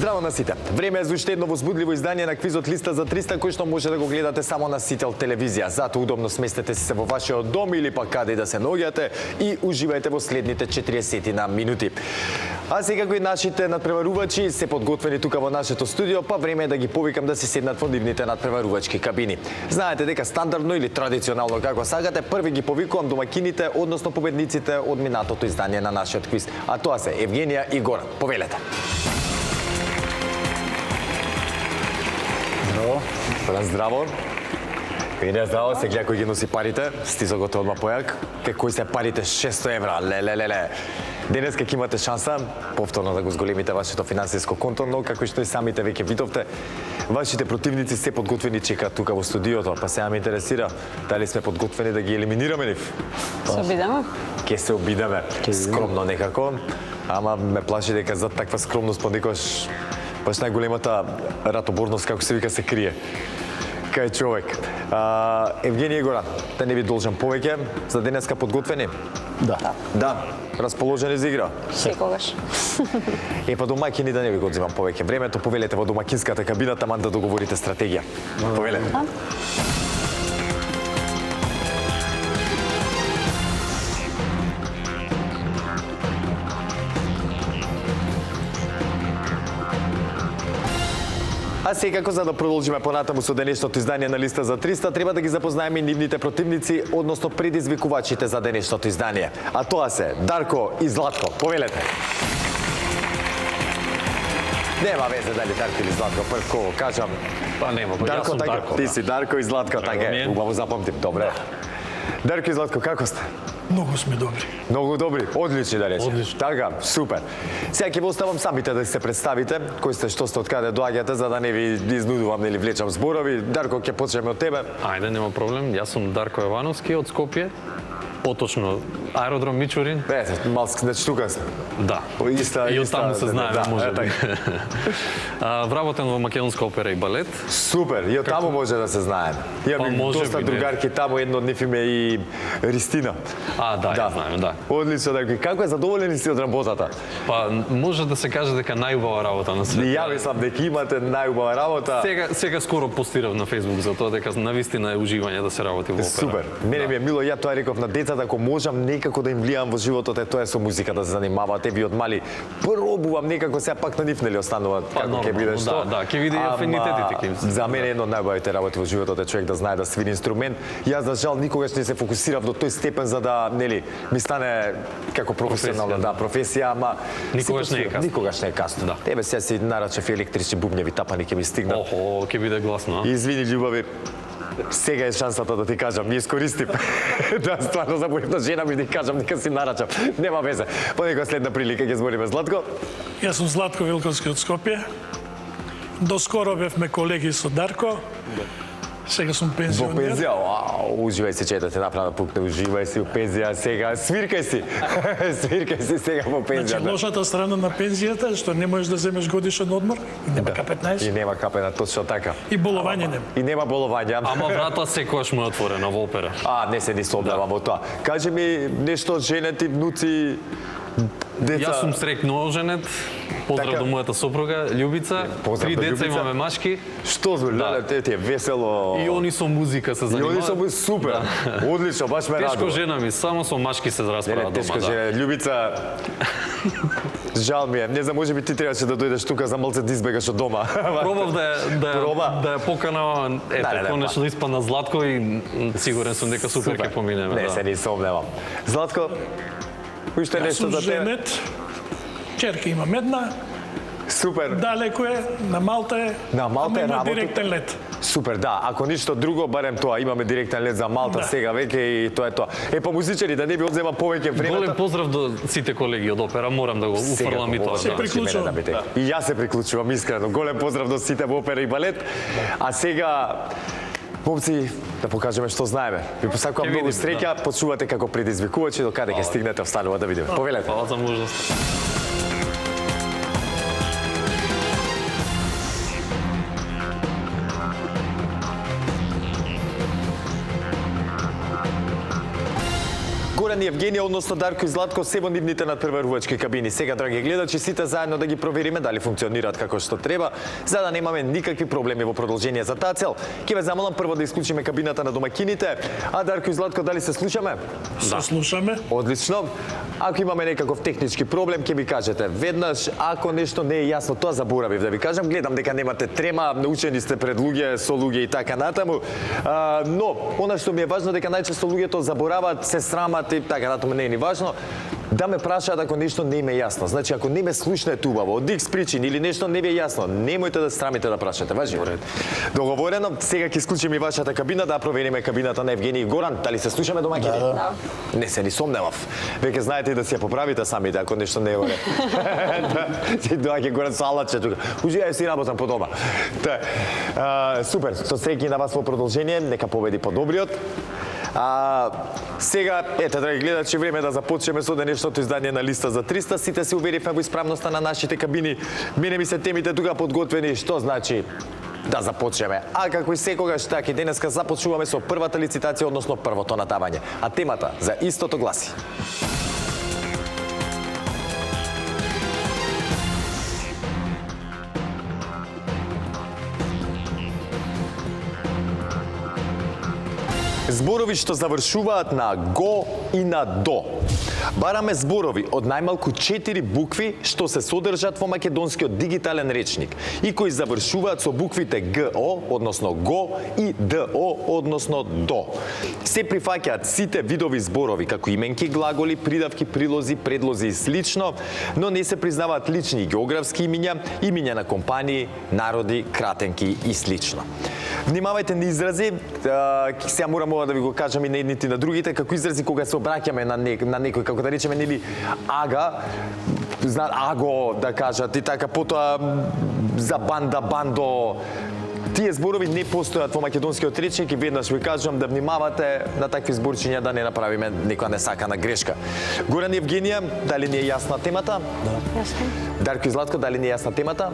Здраво на сите. Време е за уште едно возбудливо издание на квизот Листа за 300, кој што може да го гледате само на Сител телевизија. Затоа удобно сместете се во вашиот дом или пак каде да се наоѓате и уживајте во следните 40 на минути. А сега кои нашите надпреварувачи се подготвени тука во нашето студио, па време е да ги повикам да се седнат во нивните надпреварувачки кабини. Знаете дека стандардно или традиционално како сакате, први ги повикувам домакините, односно победниците од минатото издание на нашиот квиз. А тоа се Евгенија и Горан. Повелете. Здраво. Евгенија, здраво. Се гледа кој ги носи парите. Стизогот е одма појак. Кои се парите? 600 евра. Лелелеле. Денеска ќе имате шанса повторно да го зголемите вашето финансиско конто, но како што и самите веќе видовте, вашите противници се подготвени чекаат тука во студиото, па сега ме интересира дали сме подготвени да ги елиминираме нив. Се обидаме? Ке се обидаме. Скромно некако, ама ме плаши дека за таква скромност понекогаш баш најголемата ратоборност, како се вика, се крие кај човек. Евгенија и Горан, да не ви должам повеќе, за денеска подготвени? Да. Да. Расположени за игра? Секогаш. Па домаќини да не ви го одзимам повеќе. Времето повелете во домакинската кабина, таман да договорите стратегија. Повелете. А секако, за да продолжиме понатаму со денешното издание на Листа за 300, треба да ги запознаеме нивните противници, односно предизвикувачите за денешното издание. А тоа се Дарко и Златко. Повелете. Нема везе дали Дарко или Златко, прв кого кажам. Па нема, Дарко, јас сум така, Дарко. ти си Дарко и Златко, така е. Убаво запомтим, добре. Дарко и Златко, како сте? Многу сме добри. Многу добри, одлични да речем. Одлично. Така, супер. Сега ќе ве оставам самите да се представите, кои сте, што сте, од каде доаѓате, за да не ви изнудувам или влечам зборови. Дарко, ќе почнеме од тебе. Ајде, нема проблем. Јас сум Дарко Јовановски од Скопје. Поточно аеродром Мичурин. Малски, значи тука сте. Да. И од таму се знаеме, може би. Вработен во Македонска опера и балет. Супер, и од таму може да се знаеме. Имаме доста другарки таму, едно од нив име и Ристина. Да, ја знаеме, да. Одлично, Дарко. Како е, задоволени си од работата? Па, може да се каже дека најубава работа на светот. Ја мислам дека имате најубава работа. Сега скоро постирав на Facebook за тоа дека навистина е уживање да се работи во опера. Супер. Мене ми е мило, ја тоа реков на децата, ако можам некако да им влијам во животот, тоа е со музика да се занимавате. Ви од мали пробувам некако, сега пак на нив нели остануваат како ќе биде што. Да, ќе види афинитетите ќе. За мене едно од најубавите работи во животот е човек да знае да свири инструмент. Јас за жал никогаш не се фокусирав до тој степен за да нели ми стане како професионална професија, ама никогаш не е касно. Никогаш не е касно. Да. Тебе сега си нарачев електрични бубњеви тапани ќе ми стигнат. Охо, ќе биде гласно, а? Извини, љубави. Сега е шансата да ти кажам, ми искористим. Да, стварно заборив на жена ми да ти кажам, нека си нарачам. Нема везе. По некоја следна прилика ќе збориме. Златко? Јас сум Златко Вилковски од Скопје. Доскоро бевме колеги со Дарко. Сега сум Во пензионер. пензија? Вау, уживај се, че да те направа пукне, уживај си во пензија сега. Свиркај си. Свиркај си сега во пензија. Значи, лошата страна на пензијата е што не можеш да земеш годишен одмор, и нема К15. И нема К15, точно така. И болување нема. И нема болување. Ама врата секогаш му е отворена во опера. Не се ни соблевам во тоа. Кажи ми нешто од женети, внуци, деца. Јас сум среќно оженет. Поздрав Така. до мојата сопруга Љубица. Поздрав 3 до деца Љубица. имаме машки. Што зо, леле, ти е весело. И они со музика се И занимаваат. они со супер. Одлично, баш ме Тешко радува. жена ми, само со машки се Не, расправа тешко дома, да. жена. Љубица, жал ми е. Не знам, може би ти требаше да дојдеш тука за малце да избегаш од дома. Пробав Проба? да ја поканав, Да, конечно испадна Златко и сигурен сум дека супер ќе поминеме. Не, се не сомневам. Златко, уште Јас нешто сум за тебе? женет. Черка имам една. Супер. Далеко е, на Малта е. На Малта е ама има работи? директен лет. Супер, да. Ако ништо друго, барем тоа. Имаме директен лет за Малта сега веќе и тоа е тоа. Па музичари, да не ви одземам повеќе времето. Голем поздрав до сите колеги од опера, морам да го уфрлам и тоа. Се приклучувам. И јас се приклучувам искрено. Голем поздрав до сите во опера и балет. А сега момци, да покажеме што знаеме. Ви посакувам многу среќа, почувате како предизвикувачи, до каде ќе стигнете, останува да видиме. Повелете. Фала за можност. Горан и Евгенија, односно Дарко и Златко, се во нивните надпреварувачки кабини. Сега, драги гледачи, сите заедно да ги провериме дали функционираат како што треба, за да немаме никакви проблеми во продолжение за таа цел. Ќе ве замолам прво да исклучиме кабината на домакините, а Дарко и Златко, дали се слушаме? Се слушаме. Одлично. Ако имаме некаков технички проблем, ќе ми кажете. Веднаш, ако нешто не е јасно, тоа заборавив да ви кажам. Гледам дека немате трема, научени сте пред луѓе, со луѓе и така натаму. Но, она што ми е важно дека најчесто луѓето забораваат, се срамат и така натаму, не е ни важно. Да ме прашаат ако нешто не им е јасно. Значи, ако не ме слушнете убаво, од X причини или нешто не ви е јасно, немојте да страмите да прашате. Важи? Договорено. Сега ќе исклучиме и вашата кабина, да провериме кабината на Евгенија и Горан. Дали се слушаме домаќини? Да. Не се ни сомневав. Веќе знаете и да си ја поправите самите ако нешто не е во ред. Си доаѓа Горан со алаче тука. Уживај си работам по дома. Супер. Со среќи на вас во продолжение, нека победи подобриот. Сега, ете, драги гледачи, време да започнеме со денешното издание на Листа за 300. Сите се уверивме во исправноста на нашите кабини. Мене ми се темите тука подготвени, што значи да започнеме. А како и секогаш, така и денеска започнуваме со првата лицитација, односно првото надавање. А темата за истото гласи: зборови што завршуваат на го и на до. Бараме зборови од најмалку 4 букви што се содржат во македонскиот дигитален речник и кои завршуваат со буквите ГО, односно го, и ДО, односно до. Се прифаќаат сите видови зборови, како именки, глаголи, придавки, прилози, предлози и слично, но не се признаваат лични и географски имиња, имиња на компании, народи, кратенки и слично. Внимавајте на изрази, сега морам ова да ви го кажам и на едните и на другите, како изрази кога се обраќаме на некој, како да речеме, нели, ага, аго да кажат и така, потоа за банда, бандо. Тие зборови не постојат во македонскиот речник и веднаш ви кажувам да внимавате на такви зборчиња да не направиме некоја несакана грешка. Горан и Евгенија, дали не е јасна темата? Да. Јасно. Дарко и Златко, дали не е јасна темата?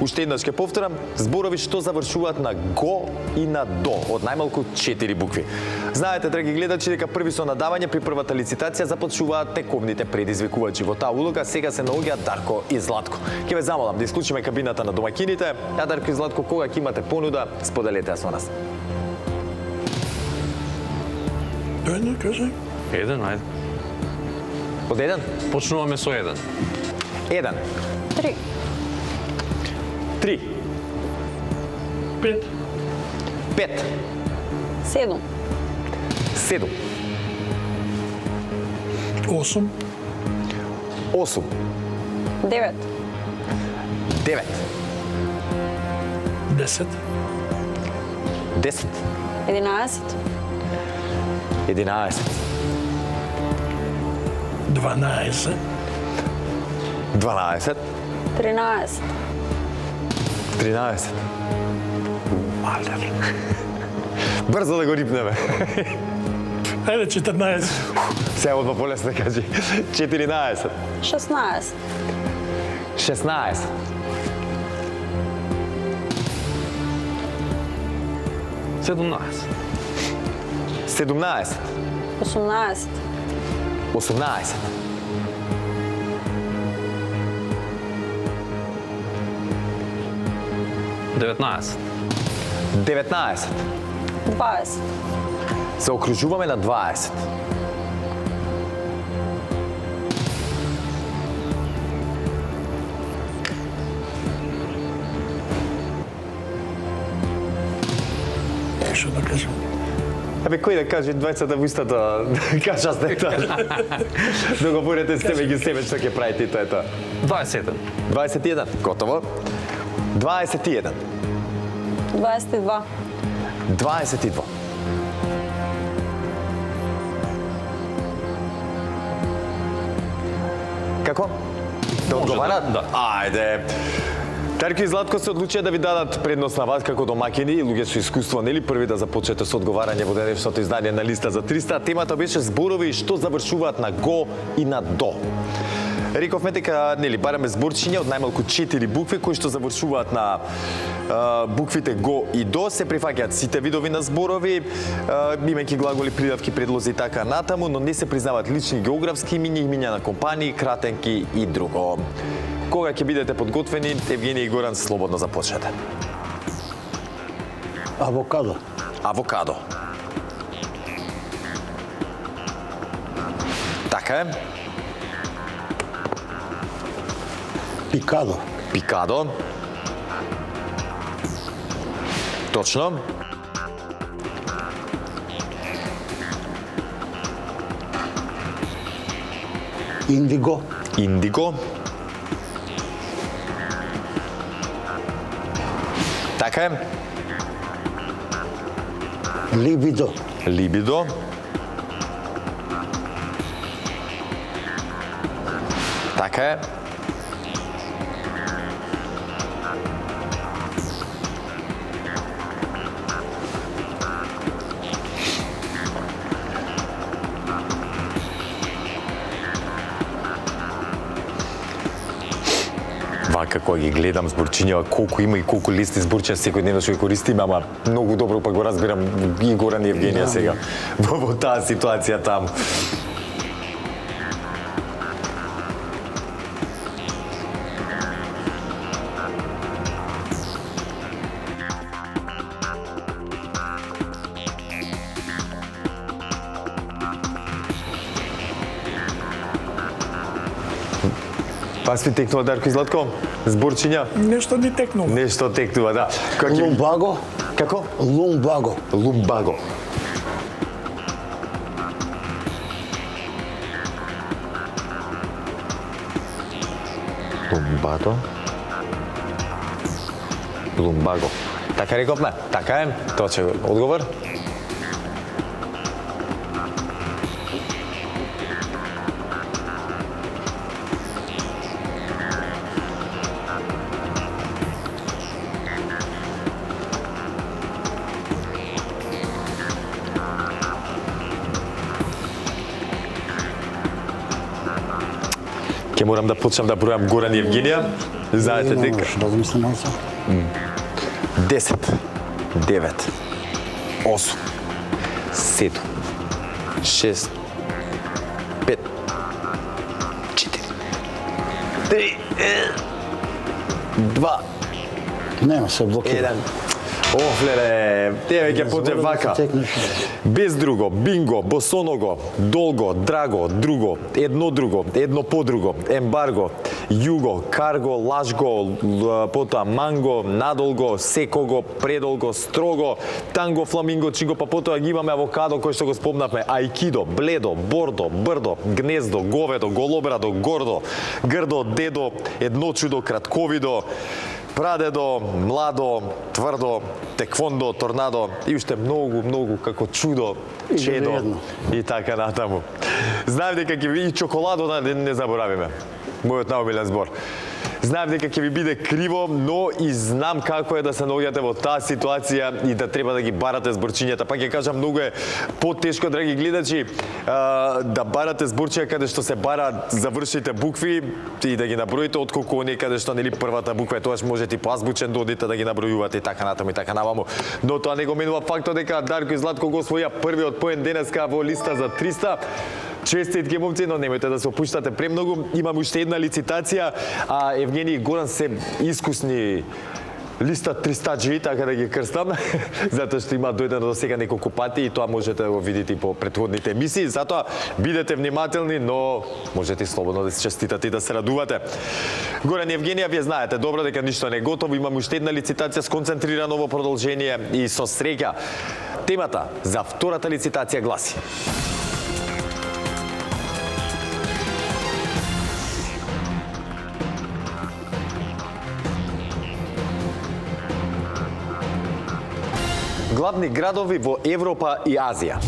Уште еднаш ќе повторам, зборови што завршуваат на го и на до, од најмалку 4 букви. Знаете, драги гледачи, дека први со надавање при првата лицитација започнуваат тековните предизвикувачи. Во таа улога сега се наоѓаат Дарко и Златко. Ќе ве замолам да исклучиме кабината на домакините, а Дарко и Златко, кога ќе имате понуда, споделете ја со нас. Дојде, кажи. Еден, ајде. Од еден? Почнуваме со еден. Еден. 3. 3. 5. 5. 7. 7. 8. 8. 9. 9. 10. 10. 11. 11. 12. 12. 13. 13. Малер. Брзо да го рипнеме. Ајде, 14. Сега одма полесно да кажи. 14. 16. 16. 17. 17. 18. 18. 19. 19. 20. Се окружуваме на 20. Што да кажам? Абе, кој да каже 20 во истата кажа стета. Договорете с тебе ги себе што ќе правите и тоа е тоа. 21. 21. Готово. 21. 22. 22. Како? Да одговарат? Да. Ајде. Дарко и Златко се одлучија да ви дадат предност на вас како домакини и луѓе со искуство, нели, први да започнете со одговарање во денешното издание на Листа за 300. Темата беше зборови што завршуваат на го и на до. Рековме дека нели бараме зборчиња од најмалку 4 букви кои што завршуваат на буквите го и до, се прифаќаат сите видови на зборови, имајќи глаголи, придавки, предлози и така натаму, но не се признаваат лични географски имиња, имиња на компании, кратенки и друго. Кога ќе бидете подготвени, Евгенија и Горан, слободно започнете. Авокадо. Авокадо. Така е. Пикадо. Пикадо. Точно. Индиго. Индиго. Така е. Либидо. Либидо. Така е. Вака кога ги гледам зборчињава, колку има и колку листи зборчиња секојдневно што ги користиме, ама многу добро па го разбирам и Горан и Евгенија сега во таа ситуација таму. Пас ви текнува, Дарко и Златко? Зборчиња? Нешто ни текнува. Нешто текнува, да. Лумбаго. Како? Лумбаго. Лумбаго. Лумбадо. Лумбаго. Така рековме? Така е? Точен одговор? Ке морам да почнам да бројам Горан и Евгенија. Знаете дека... Да мислам малку. 10, 9, 8, 7, 6, 5, 4, 3, 2, Нема се блокира. 1. Офлере, тебе ќе почне вака. Без друго, бинго, босоного, долго, драго, друго, едно по друго, ембарго, југо, карго, лажго, потоа манго, надолго, секого, предолго, строго, танго, фламинго, чиго, па потоа ги имаме авокадо кој што го спомнавме, ајкидо, бледо, бордо, брдо, гнездо, говедо, голобрадо, гордо, грдо, дедо, едночудо, кратковидо, прадедо, младо, тврдо, теквондо, торнадо и уште многу како чудо, чедо и така натаму. Знаев дека ќе ви и чоколадо не заборавиме. Мојот наомилен збор. Знаев дека ќе ви биде криво, но и знам како е да се наоѓате во таа ситуација и да треба да ги барате зборчињата. Па ќе кажам, многу е потешко, драги гледачи, да барате зборчиња каде што се бараат завршите букви и да ги наброите, отколку оние каде што нели првата буква, тоаш можете и по азбучен да одите да ги набројувате и така натаму и така наваму. Но тоа не го менува фактот дека Дарко и Златко го освоја првиот поен денеска во листа за 300. Честитки, момци, но немојте да се опуштате премногу. Имам уште една лицитација, а Евгенија и Горан се искусни листа 300-джи, така да ги крстам, затоа што има дојдено до сега неколку пати и тоа можете да го видите и по претходните емисии. Затоа бидете внимателни, но можете слободно да се честитате и да се радувате. Горан и Евгенија, вие знаете добро дека ништо не е готово. Имам уште една лицитација сконцентрирано во продолжение и со среќа. Темата за втората лицитација гласи: главни градови во Европа и Азија.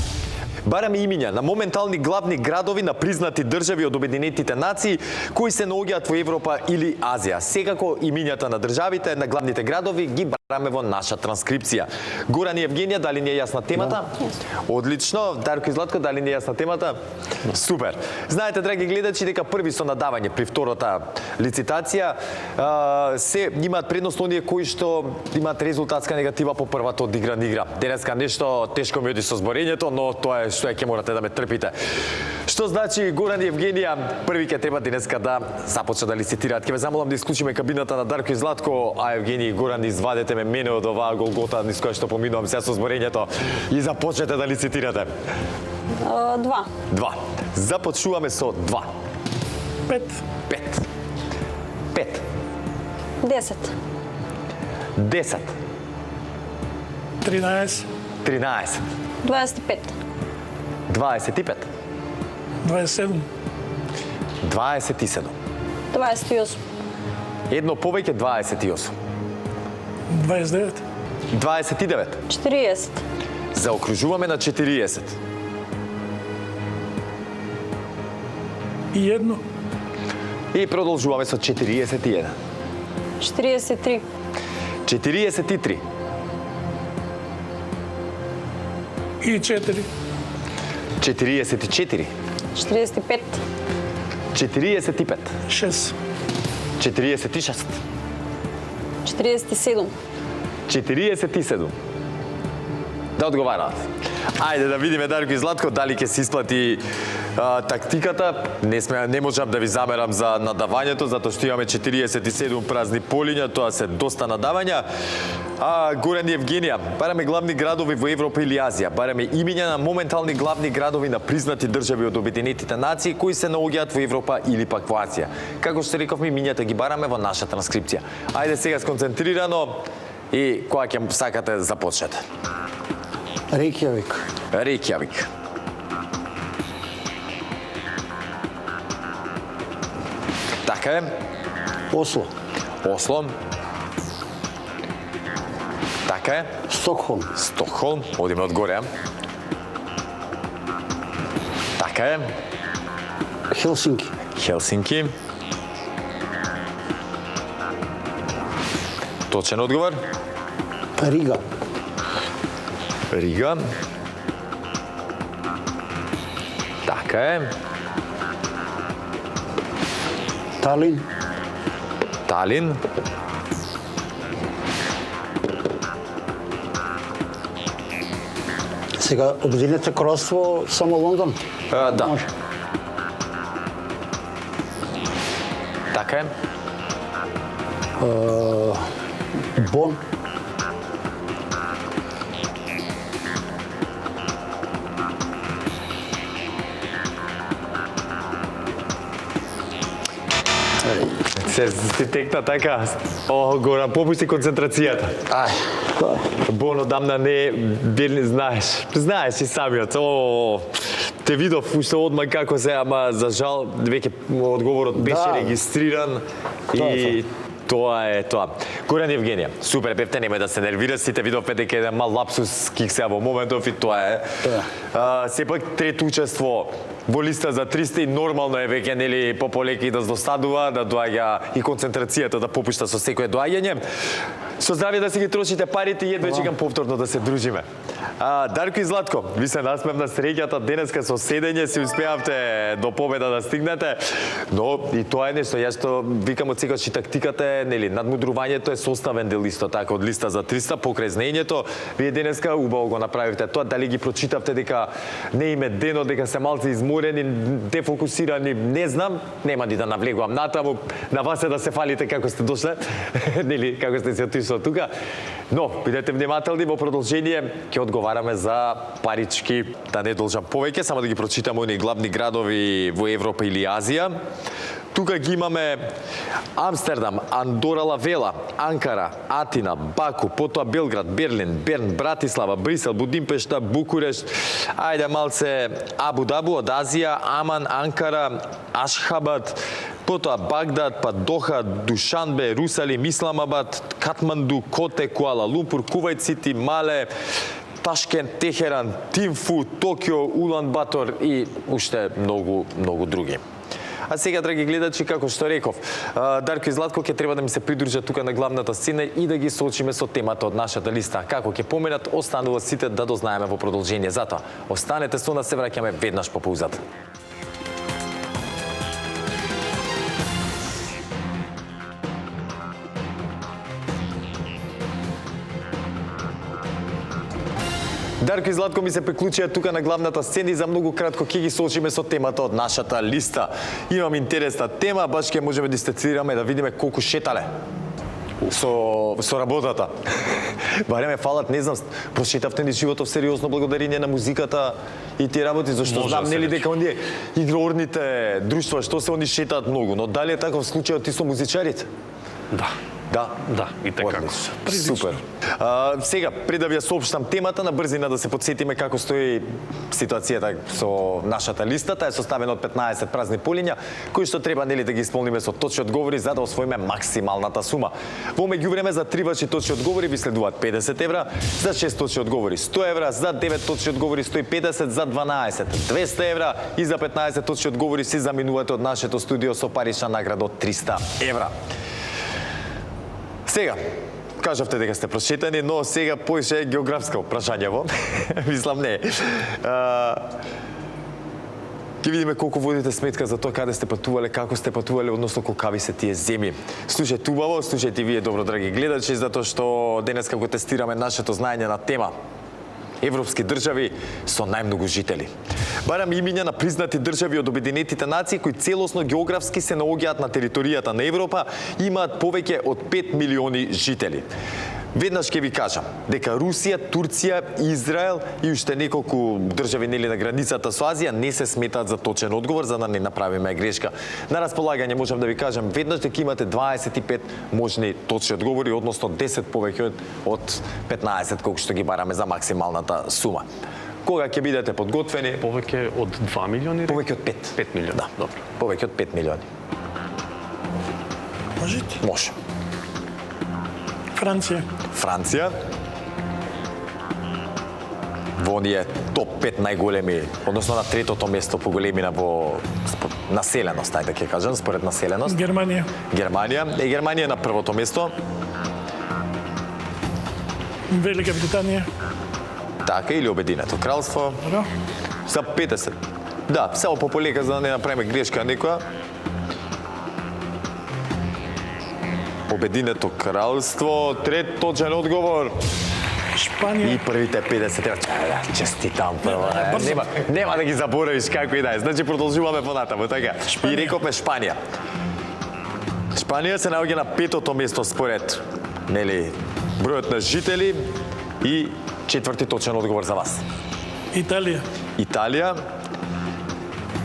Бараме имиња на моментални главни градови на признати држави од Обединетите нации кои се наоѓаат во Европа или Азија. Секако имињата на државите, на главните градови ги бараме во наша транскрипција. Горан и Евгенија, дали ни е јасна темата? Одлично. Дарко и Златко, дали ни е јасна темата? Супер. Знаете, драги гледачи, дека први со надавање при втората лицитација се имаат предност оние кои што имаат резултатска негатива по првата одиграна игра. Денеска нешто тешко ми оди со зборењето, но тоа е што ќе морате да ме трпите. Што значи Горан и Евгенија први ќе треба денеска да започнат да лицитираат. Ќе ве замолам да исклучиме кабината на Дарко и Златко, а Евгенија и Горан извадете мене од оваа голгота низ која што поминувам сега со зборењето и започнете да лицитирате. 2. 2. Започнуваме со 2. 5. 5. 5. 10. 10. 13. 13. 25. 25. 27. 27. 28. Едно повеќе 28. 29. 29. 40. Заокружуваме на 40. И едно. И продолжуваме со 41. 43. 43. И 4. 44. 45. 45. 6. 46. 47. 47. Да одговараат. Ајде да видиме Дарко и Златко дали ќе се исплати тактиката. Не можам да ви замерам за надавањето, затоа што имаме 47 празни полиња, тоа се доста надавања. Горан и Евгенија, бараме главни градови во Европа или Азија, бараме имиња на моментални главни градови на признати држави од Обединетите нации кои се наоѓаат во Европа или пак во Азија. Како што рековме, имињата ги бараме во наша транскрипција. Ајде сега сконцентрирано и кога ќе сакате започнете. Reykjavik. Reykjavik. Така е. Осло. Осло. Така е. Стокхолм. Стокхолм. Одиме одгоре. Така е. Хелсинки. Хелсинки. Точен одговор. Рига. Рига. Така е. Талин. Талин. Сега Обединете кралство само Лондон. Да. Може. Така е. Бон. Се текна така. Гора, попусти концентрацијата. Бон одамна не знаеш. Знаеш и самиот. Те видов уште одма како се, ама за жал веќе одговорот беше регистриран и тоа е тоа. Горан и Евгенија, супер бевте, немај да се нервира, сите видовме дека еден мал лапсус кик сега во моментов и тоа е. Сепак трето учество во листа за 300 и нормално е веќе нели пополеки да злостадува, да доаѓа и концентрацијата да попушта со секое доаѓање. Со здравје да си ги трошите парите и едва чекам повторно да се дружиме. Дарко и Златко, ви се насмев на среќата денеска со седење, си успеавте до победа да стигнете, но и тоа е нешто, јас што викам од секогаш и тактиката е, нели, надмудрувањето е составен дел исто така од листа за 300 покрај знаењето. Вие денеска убаво го направивте тоа, дали ги прочитавте дека не име денот, дека се малце изморени, дефокусирани, не знам, нема ни да навлегувам натаму, на вас е да се фалите како сте дошле, нели, како сте се отишли од тука. Но, бидете внимателни, во продолжение ќе одговараме за парички, да не должам повеќе, само да ги прочитаме оние главни градови во Европа или Азија. Тука ги имаме Амстердам, Андора ла Вела, Анкара, Атина, Баку, потоа Белград, Берлин, Берн, Братислава, Брисел, Будимпешта, Букурешт, ајде малце Абу Дабу од Азија, Аман, Анкара, Ашхабад, потоа Багдад, па Доха, Душанбе, Русалим, Исламабад, Катманду, Коте, Куала Лумпур, Кувајт Сити, Мале, Ташкент, Техеран, Тимфу, Токио, Улан Батор и уште многу други. А сега, драги гледачи, како што реков, Дарко и Златко ќе треба да ми се придружат тука на главната сцена и да ги соочиме со темата од нашата листа. Како ќе поменат, останува сите да дознаеме во продолжение. Затоа, останете со нас, се враќаме веднаш по паузата. Дарко и Златко ми се приклучија тука на главната сцена и за многу кратко ќе ги соочиме со темата од нашата листа. Имам интересна тема, баш ќе можеме да дистацираме да видиме колку шетале со работата. Бареме фалат, не знам, прошетавте ни животов сериозно благодарение на музиката и тие работи, зашто знам нели дека оние игрорните друштва што се они шетаат многу, но дали е таков случајот и со музичарите? Да. Да, и така. Супер. Сега, пред да ви ја соопштам темата, на брзина да се подсетиме како стои ситуацијата со нашата листа. Таа е составена од 15 празни полиња, кои што треба нели да ги исполниме со точни одговори за да освоиме максималната сума. Во меѓувреме за 3 ваши точни одговори ви следуваат 50 евра, за 6 точни одговори 100 евра, за 9 точни одговори 150, за 12 200 евра и за 15 точни одговори се заминувате од нашето студио со парична награда од 300 евра. Сега, кажавте дека сте прошетани, но сега поише географско прашањево. Мислам не. Ќе видиме колку водите сметка за тоа каде сте патувале, како сте патувале, односно колкави се тие земји. Слушајте убаво, слушајте вие добро, драги гледачи, затоа што денеска го тестираме нашето знаење на тема европски држави со најмногу жители. Барам имиња на признати држави од Обединетите нации кои целосно географски се наоѓаат на територијата на Европа и имаат повеќе од 5 милиони жители. Веднаш ќе ви кажам дека Русија, Турција, Израел и уште неколку држави нели на границата со Азија не се сметаат за точен одговор за да не направиме грешка. На располагање можам да ви кажам веднаш дека имате 25 можни точни одговори, односно 10 повеќе од 15 колку што ги бараме за максималната сума. Кога ќе бидете подготвени? Повеќе од 2 милиони? Повеќе од 5. 5 милиони. Да, добро. Повеќе од 5 милиони. Можете? Може. Франција. Во оние топ 5 најголеми, односно на третото место по големина во населеност, ајде ќе кажам, според населеност. Германија. Германија на првото место. Велика Британија. Така, или Обединето кралство. Да. За 50. Да, само пополека за да не направиме грешка некоја. Обединето кралство, трет точен одговор. Шпанија. И првите 50 евра. Честитам прво. Нема да ги заборавиш како и да е. Значи продолжуваме понатаму, така. И рековме Шпанија. Шпанија се наоѓа на 5-то место според нели бројот на жители и четврти точен одговор за вас. Италија.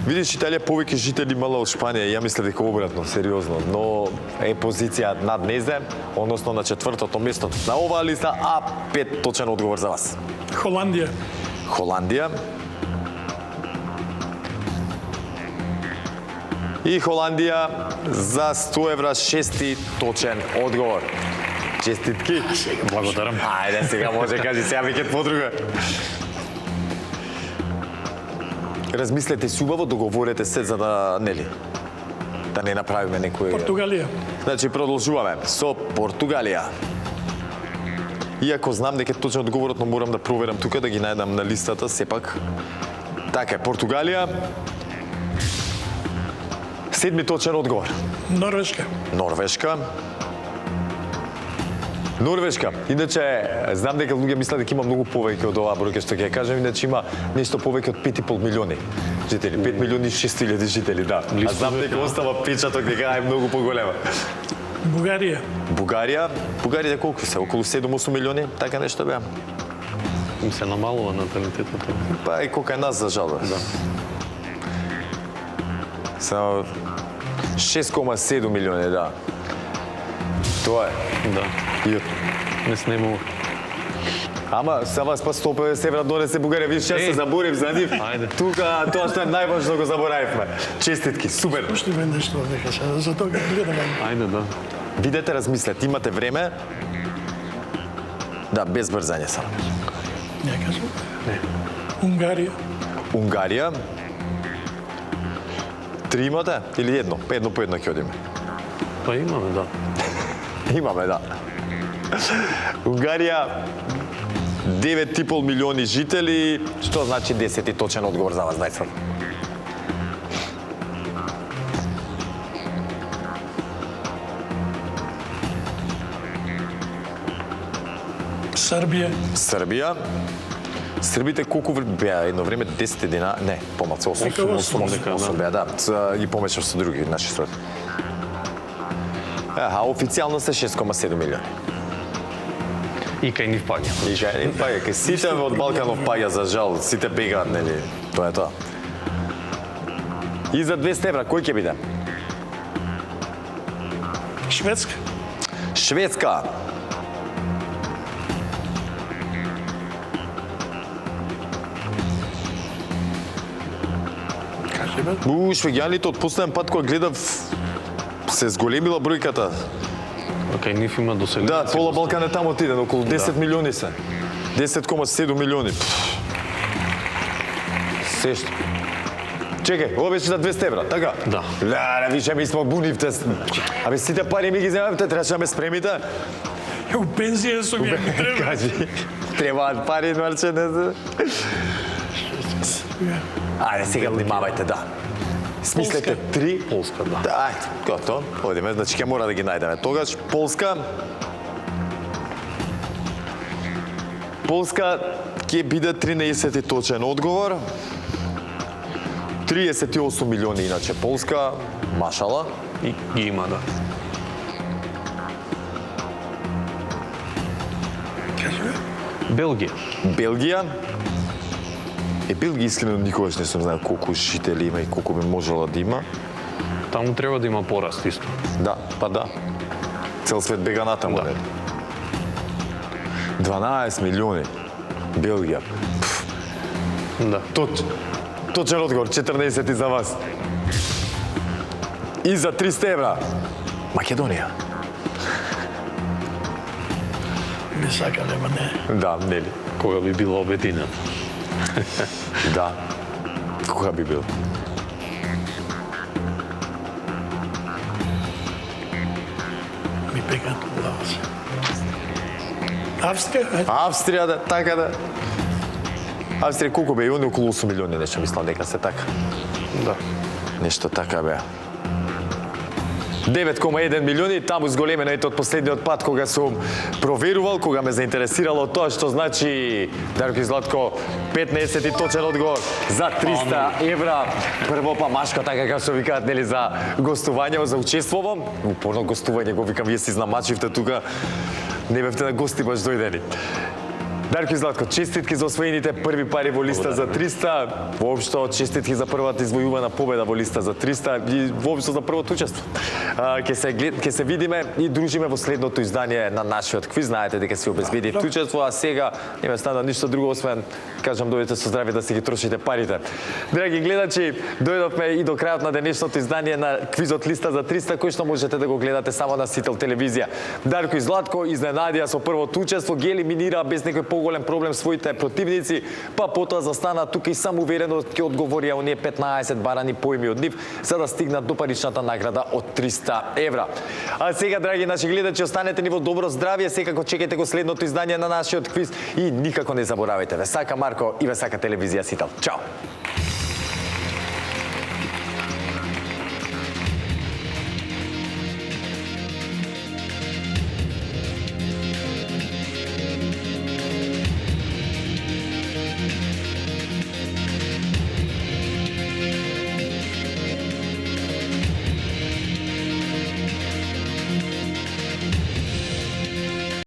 Видиш, Италија повеќе жители имала од Шпанија, ја мислев дека обратно, сериозно, но е позиција над незе, односно на четвртото место на оваа листа, а 5 точен одговор за вас. Холандија. И Холандија за 100 евра 6 точен одговор. Честитки. Благодарам. Ајде, сега може кажи, сега веќе подруга. Размислете си убаво, договорете се за да нели да не направиме некој. Португалија. Значи продолжуваме со Португалија. Иако знам дека точно одговорот, но морам да проверам тука да ги најдам на листата сепак. Така е, Португалија. 7 точен одговор. Норвешка. Иначе, знам дека луѓе мислат дека има многу повеќе од оваа бројка што ќе кажам, иначе има нешто повеќе од 5,5 милиони жители. 5 милиони 600,000 жители, да. А знам дека остава печаток дека е многу поголема. Бугарија колку се? Околу 7-8 милиони, така нешто беа. Им се намалува наталитетот. Па и колка е нас, за жал. Да. Само 6,7 милиони, да. Тоа е. Да. Не снемува. Ама, са вас па 150 евра донесе Бугарија, виж што се заборив за нив. Ајде. Тука, тоа што е најважно го заборавивме. Честитки, супер. Пушти ме нешто дека за тоа гледаме. Ајде, да. Видете, размислете, имате време. Да, без брзање само. Не кажам. Не. Унгарија. Унгарија. 3 имате или едно? Едно по едно ќе одиме. Па имаме, да. Имаме, да. Унгарија 9,5 милиони жители, што значи 10 точен одговор за вас, најсвар. Србија. Србија. Србите колку беа едно време 10 дина, не, помалку 8 беа, да. Ги помешав со други наши сроди. А официјално се 6,7 милиони. И кај нив паѓа. И кај нив паѓа, кај сите од Балканов паѓа, за жал, сите бегаат, нели? Тоа е тоа. И за 200 евра, кој ќе биде? Шведска. Шведска. Кажеме. Швеѓаните од последен пат кога гледав се зголемила бројката. Кај нив има доселени. Да, пола Балкан е таму отиден, околу 10 милиони се. 10,7 милиони. Сешто. Чекај, ова беше за 200 евра, така? Да. Да, више ми смо бунивте. Абе сите пари ми ги земавте, требаше да ме спремите. У пензија сум ја ми треба. Кажи, требаат пари, Марче, не знам. Ајде, сега внимавајте, да. Смислете 3. Полска, да. Ајде, готово. Одиме, значи ќе мора да ги најдеме. Тогаш Полска. Полска ќе биде 13 точен одговор. 38 милиони иначе Полска, машала. И ги има, да. Кажеме. Белгија. Белгија. Белгија искрено никогаш не сум знаел колку жители има и колку би можела да има. Таму треба да има пораст исто. Да, па да. Цел свет бега натаму. Да. Да. 12 милиони. Белгија. Да. Точен одговор, 14 за вас. И за 300 евра. Македонија. Не сака, нема не. Да, нели. Кога би било обединено. Да. Кога би бил? Ми бегаат по глава се. Австрија, ајде. Австрија, да, така да. Австрија колку бе? И они околу 8 милиони, нешто мислам дека се така. Да. Нешто така беа. 9,1 милиони, таму зголемено ето од последниот пат кога сум проверувал, кога ме заинтересирало тоа што значи Дарко и Златко 15 точен одговор за 300 евра. Прво па машко така како што викаат, нели, за гостување, за учествувам. Упорно гостување го викам, вие си знамачивте тука. Не бевте на гости баш дојдени. Дарко и Златко, честитки за освоените први пари во листа за 300. Воопшто честитки за првата извојувана победа во листа за 300 и воопшто за првото учество. Ќе се видиме и дружиме во следното издание на нашиот квиз. Знаете дека си обезбедивте учество, а сега не ме стана ништо друго освен кажам дојдете со здравје да си ги трошите парите. Драги гледачи, дојдовме и до крајот на денешното издание на квизот листа за 300, кој што можете да го гледате само на Сител телевизија. Дарко и Златко изненадија со првото учество, ги елиминираа без некој поголем проблем своите противници, па потоа застана тука и самоуверено ќе одговорија оние 15 барани поими од нив за да стигнат до паричната награда од 300 евра. А сега, драги наши гледачи, останете ни во добро здравје, секако чекајте го следното издание на нашиот квиз и никако не заборавајте, ве сака Марко и ве сака телевизија Сител. Чао!